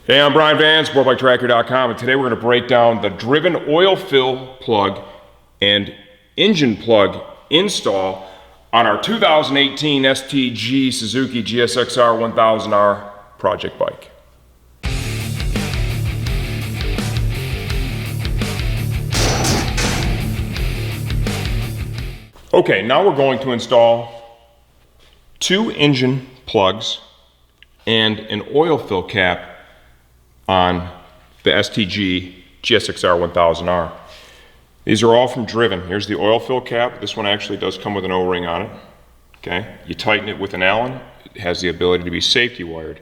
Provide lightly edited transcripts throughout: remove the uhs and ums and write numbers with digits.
Hey, I'm Brian Van, SportbikeTracker.com, and today we're going to break down the driven oil fill plug and engine plug install on our 2018 STG Suzuki GSX-R1000R project bike. Okay, now we're going to install two engine plugs and an oil fill cap on the STG GSX-R1000R. These are all from Driven. Here's the oil fill cap. This one actually does come with an O-ring on it. Okay, you tighten it with an Allen. It has the ability to be safety wired.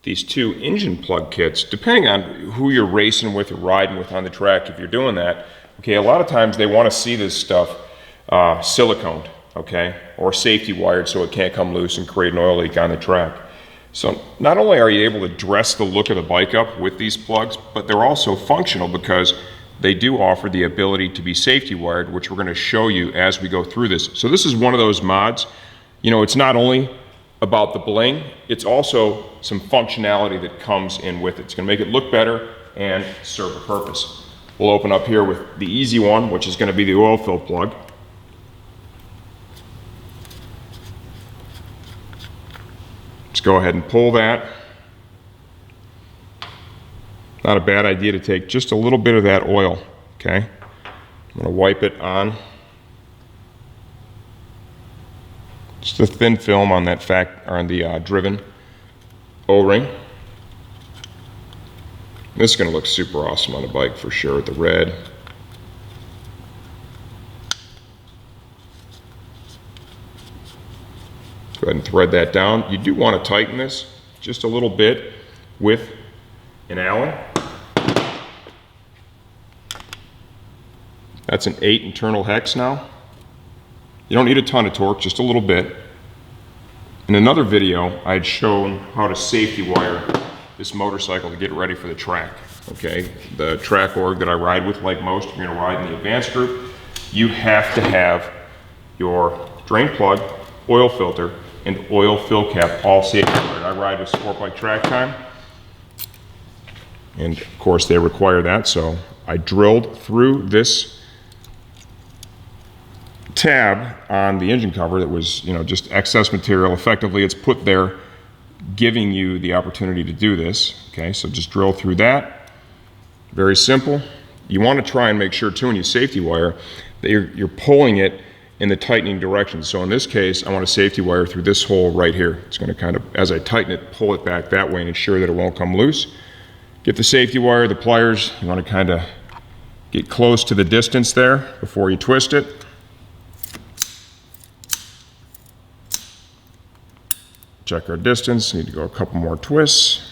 These two engine plug kits, depending on who you're racing with or riding with on the track, if you're doing that, okay, a lot of times they want to see this stuff siliconed, okay, or safety wired so it can't come loose and create an oil leak on the track. So not only are you able to dress the look of the bike up with these plugs, but they're also functional because they do offer the ability to be safety wired, which we're going to show you as we go through this. So this is one of those mods. You know, it's not only about the bling, it's also some functionality that comes in with it. It's going to make it look better and serve a purpose. We'll open up here with the easy one, which is going to be the oil fill plug. Let's go ahead and pull that. Not a bad idea to take just a little bit of that oil, okay? I'm going to wipe it on. Just a thin film on that Driven O-ring. This is going to look super awesome on the bike for sure with the red. Go ahead and thread that down. You do want to tighten this just a little bit with an Allen. That's an 8 internal hex now. You don't need a ton of torque, just a little bit. In another video, I'd shown how to safety wire this motorcycle to get ready for the track. Okay, the track org that I ride with, like most, if you're going to ride in the advanced group, you have to have your drain plug, oil filter, and oil fill cap all safety wired. I ride with Sportbike Track Time, and of course they require that, so I drilled through this tab on the engine cover that was, you know, just excess material. Effectively, it's put there giving you the opportunity to do this. Okay, so just drill through that. Very simple. You want to try and make sure too when you safety wire that you're pulling it in the tightening direction. So in this case, I want to safety wire through this hole right here. It's going to kind of, as I tighten it, pull it back that way and ensure that it won't come loose. Get the safety wire, the pliers. You want to kind of get close to the distance there before you twist it. Check our distance. Need to go a couple more twists.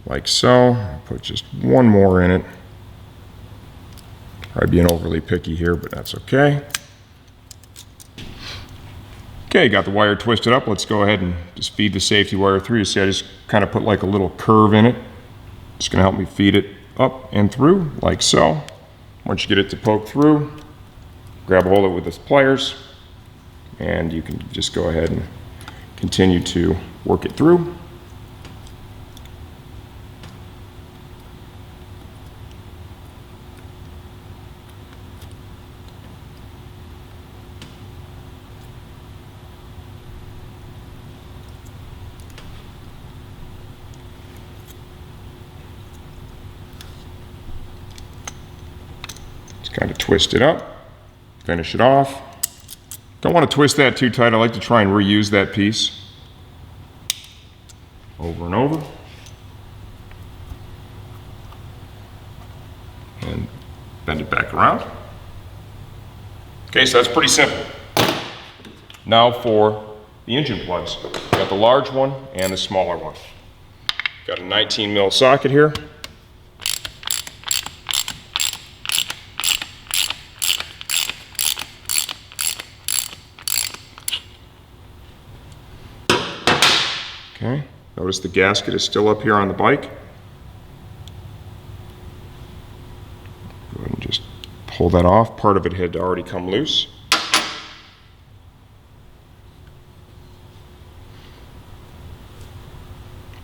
Like so. I'll put just one more in it. Probably being overly picky here, but that's okay. Okay, got the wire twisted up. Let's go ahead and just feed the safety wire through. You see I just kind of put like a little curve in it. It's going to help me feed it up and through, like so. Once you get it to poke through, grab a hold of it with the pliers, and you can just go ahead and continue to work it through. Just kind of twist it up. Finish it off. Don't want to twist that too tight. I like to try and reuse that piece over and over. And bend it back around. Okay, so that's pretty simple. Now for the engine plugs. Got the large one and the smaller one. Got a 19 mil socket here. Okay, notice the gasket is still up here on the bike. Go ahead and just pull that off. Part of it had already come loose.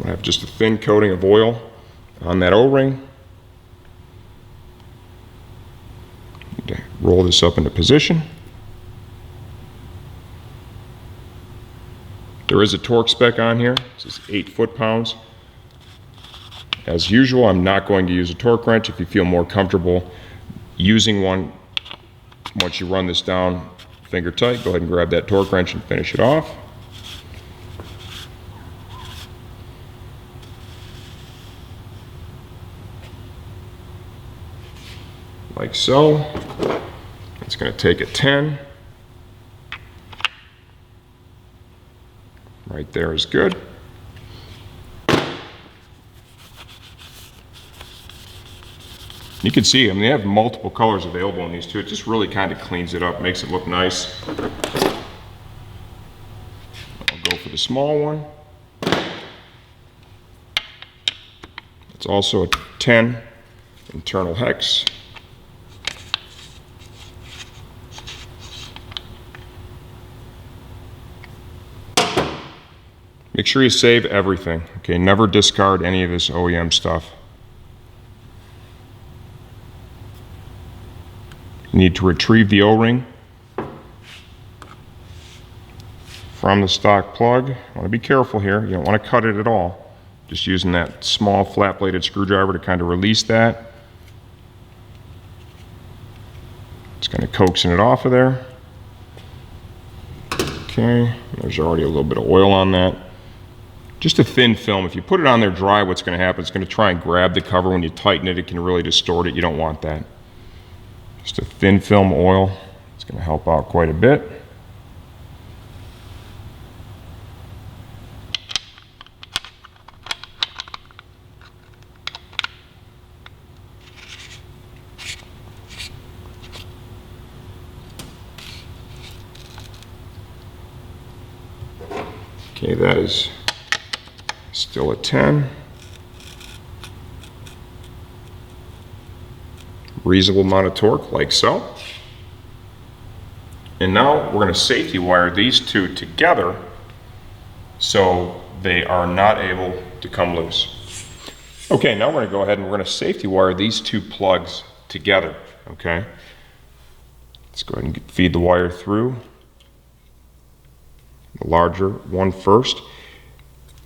I have just a thin coating of oil on that O-ring. Roll this up into position. There is a torque spec on here. This is 8 foot-pounds. As usual, I'm not going to use a torque wrench. If you feel more comfortable using one, once you run this down finger tight, go ahead and grab that torque wrench and finish it off. Like so. It's going to take a 10. Right there is good. You can see, I mean, they have multiple colors available in these two. It just really kind of cleans it up, makes it look nice. I'll go for the small one. It's also a 10 internal hex. Make sure you save everything, okay? Never discard any of this OEM stuff. You need to retrieve the O-ring from the stock plug. You want to be careful here. You don't want to cut it at all. Just using that small flat-bladed screwdriver to kind of release that. It's kind of coaxing it off of there. Okay, there's already a little bit of oil on that. Just a thin film. If you put it on there dry, what's going to happen? It's going to try and grab the cover. When you tighten it, it can really distort it. You don't want that. Just a thin film oil. It's going to help out quite a bit. Okay, that is still a 10. Reasonable amount of torque, like so. And now we're going to safety wire these two together so they are not able to come loose. Okay, now we're going to go ahead and we're going to safety wire these two plugs together, okay? Let's go ahead and feed the wire through. The larger one first.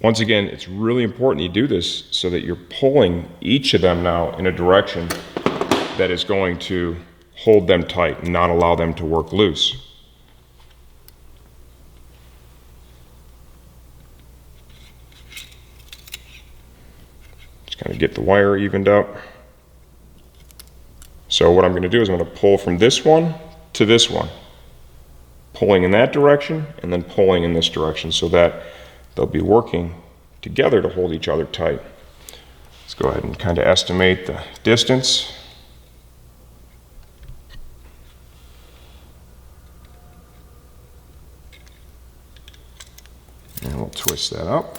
Once again, it's really important you do this so that you're pulling each of them now in a direction that is going to hold them tight and not allow them to work loose. Just kind of get the wire evened up. So what I'm going to do is I'm going to pull from this one to this one. Pulling in that direction and then pulling in this direction so that they'll be working together to hold each other tight. Let's go ahead and kind of estimate the distance. And we'll twist that up.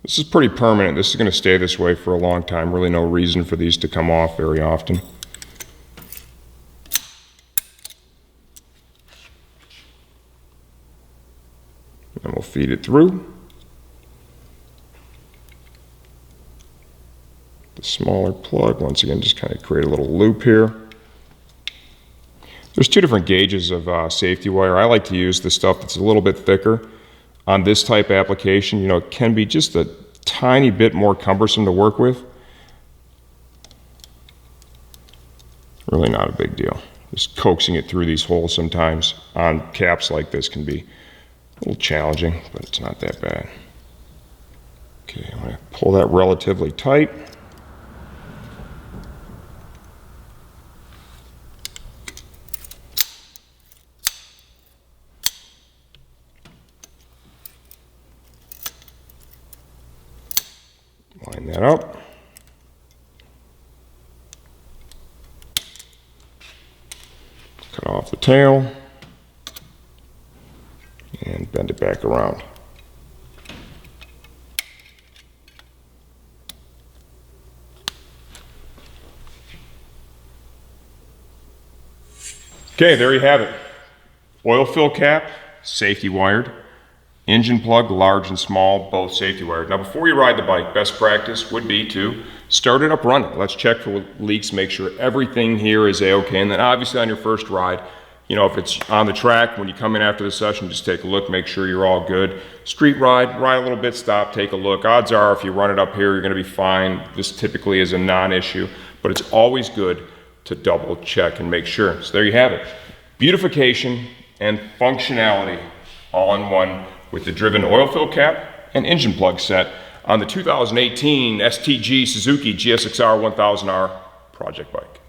This is pretty permanent. This is going to stay this way for a long time. Really no reason for these to come off very often. And we'll feed it through. The smaller plug, once again, just kind of create a little loop here. There's two different gauges of safety wire. I like to use the stuff that's a little bit thicker. On this type application, you know, it can be just a tiny bit more cumbersome to work with. Really not a big deal. Just coaxing it through these holes sometimes on caps like this can be a little challenging, but it's not that bad. Okay, I'm going to pull that relatively tight. Line that up. Cut off the tail and bend it back around. Okay, there you have it. Oil fill cap, safety wired. Engine plug, large and small, both safety wired. Now before you ride the bike, best practice would be to start it up running. Let's check for leaks, make sure everything here is a-okay. And then obviously on your first ride, you know, if it's on the track, when you come in after the session, just take a look, make sure you're all good. Street ride a little bit, stop, take a look. Odds are if you run it up here, you're gonna be fine. This typically is a non-issue, but it's always good to double check and make sure. So there you have it. Beautification and functionality all in one, with the driven oil fill cap and engine plug set on the 2018 STG Suzuki GSX-R1000R project bike.